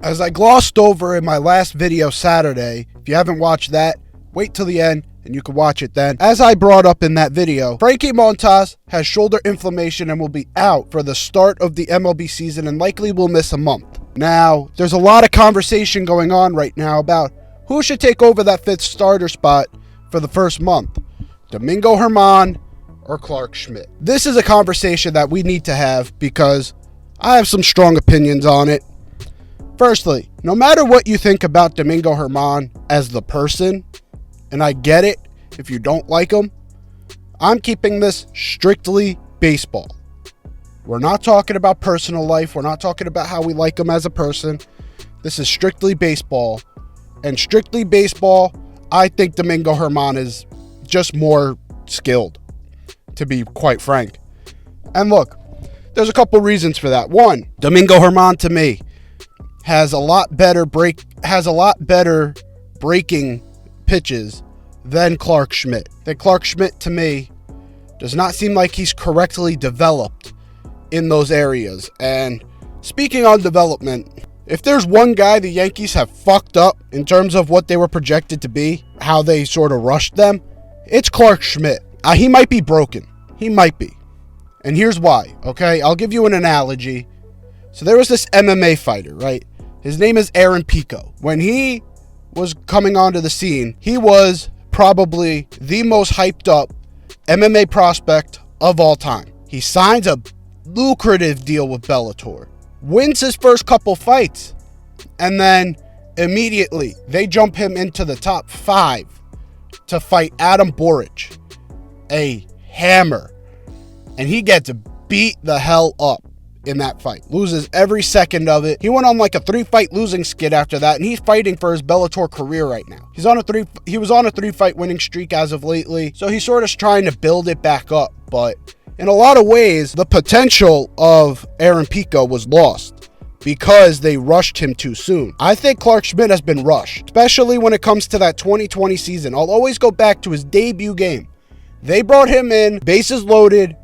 As I glossed over in my last video Saturday, if you haven't watched that, wait till the end and you can watch it then. As I brought up in that video, Frankie Montas has shoulder inflammation and will be out for the start of the MLB season and likely will miss a month. Now, there's a lot of conversation going on right now about who should take over that fifth starter spot for the first month, Domingo Germán or Clarke Schmidt. This is a conversation that we need to have because I have some strong opinions on it. Firstly, no matter what you think about Domingo Germán as the person, and I get it if you don't like him, I'm keeping this strictly baseball. We're not talking about personal life. We're not talking about how we like him as a person. This is strictly baseball. And strictly baseball, I think Domingo Germán is just more skilled, to be quite frank. And look, there's a couple reasons for that. One, Domingo Germán to me has a lot better breaking pitches than Clarke Schmidt. That Clarke Schmidt to me does not seem like he's correctly developed in those areas. And speaking on development, if there's one guy the Yankees have fucked up in terms of what they were projected to be, how they sort of rushed them, it's Clarke Schmidt. He might be broken. He might be. And here's why, okay? I'll give you an analogy. So there was this MMA fighter, right? His name is Aaron Pico. When he was coming onto the scene, he was probably the most hyped up MMA prospect of all time. He signs a lucrative deal with Bellator, wins his first couple fights, and then immediately they jump him into the top 5 to fight Adam Boric, a hammer, and he gets beat the hell up in that fight. Loses every second of it. He went on like a 3-fight losing skid after that, and he's fighting for his Bellator career right now. He was on a 3-fight winning streak as of lately, so he's sort of trying to build it back up. But in a lot of ways, the potential of Aaron Pico was lost because they rushed him too soon. I think Clarke Schmidt has been rushed, especially when it comes to that 2020 season. I'll always go back to his debut game. They brought him in, bases loaded,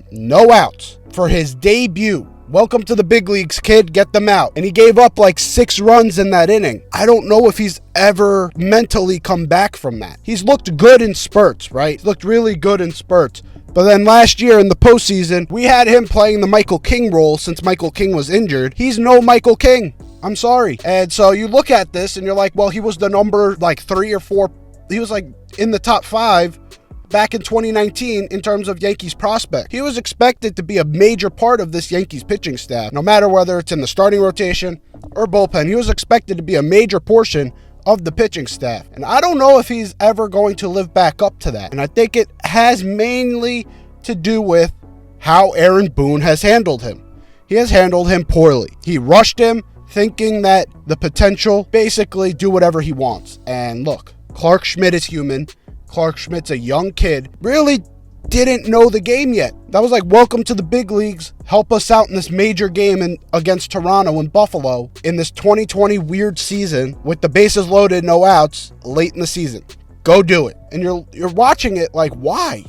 no outs for his debut. Welcome to the big leagues, kid. Get them out. And he gave up like 6 runs in that inning. I don't know if he's ever mentally come back from that. He's looked good in spurts, right? He's looked really good in spurts. But then last year in the postseason, we had him playing the Michael King role since Michael King was injured. He's no Michael King. I'm sorry. And so you look at this and you're like, well, he was the number like 3 or 4. He was like in the top 5 back in 2019 in terms of Yankees prospect. He was expected to be a major part of this Yankees pitching staff, no matter whether it's in the starting rotation or bullpen. He was expected to be a major portion of the pitching staff. And I don't know if he's ever going to live back up to that. And I think it has mainly to do with how Aaron Boone has handled him. He has handled him poorly. He rushed him thinking that the potential, basically do whatever he wants. And look, Clarke Schmidt is human. Clarke Schmidt's a young kid, really didn't know the game yet. That was like, welcome to the big leagues. Help us out in this major game against Toronto and Buffalo in this 2020 weird season with the bases loaded, no outs late in the season. Go do it. And you're watching it like, why?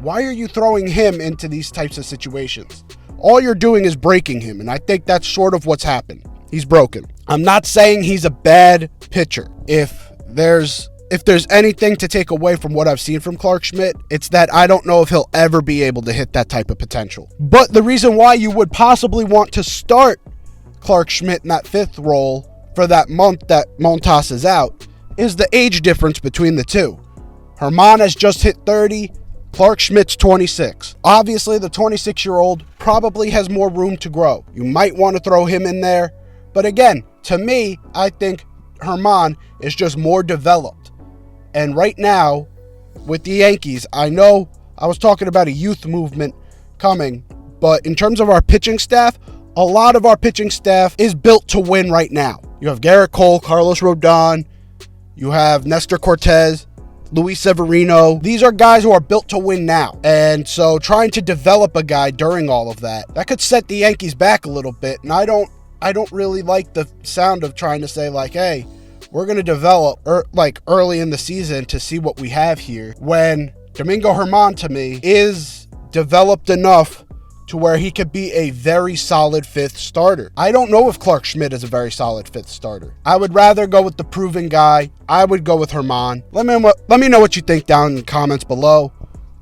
Why are you throwing him into these types of situations? All you're doing is breaking him, and I think that's sort of what's happened. He's broken. I'm not saying he's a bad pitcher. If there's anything to take away from what I've seen from Clarke Schmidt, it's that I don't know if he'll ever be able to hit that type of potential. But the reason why you would possibly want to start Clarke Schmidt in that 5th role for that month that Montas is out is the age difference between the two. Germán has just hit 30. Clarke Schmidt's 26. Obviously, the 26-year-old probably has more room to grow. You might want to throw him in there. But again, to me, I think Germán is just more developed. And right now, with the Yankees, I know I was talking about a youth movement coming, but in terms of our pitching staff, a lot of our pitching staff is built to win right now. You have Garrett Cole, Carlos Rodon, you have Nestor Cortez, Luis Severino. These are guys who are built to win now. And so trying to develop a guy during all of that could set the Yankees back a little bit. And I don't really like the sound of trying to say like, hey, we're going to develop early in the season to see what we have here, when Domingo Germán to me is developed enough to where he could be a very solid fifth starter. I don't know if Clarke Schmidt is a very solid fifth starter. I would rather go with the proven guy. I would go with Herman. Let me know what you think down in the comments below.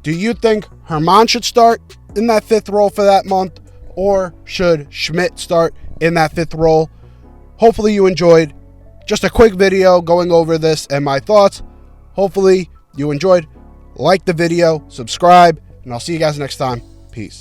Do you think Herman should start in that fifth role for that month, or should Schmidt start in that fifth role? Hopefully you enjoyed just a quick video going over this and my thoughts. Hopefully you enjoyed. Like the video, subscribe, and I'll see you guys next time. Peace.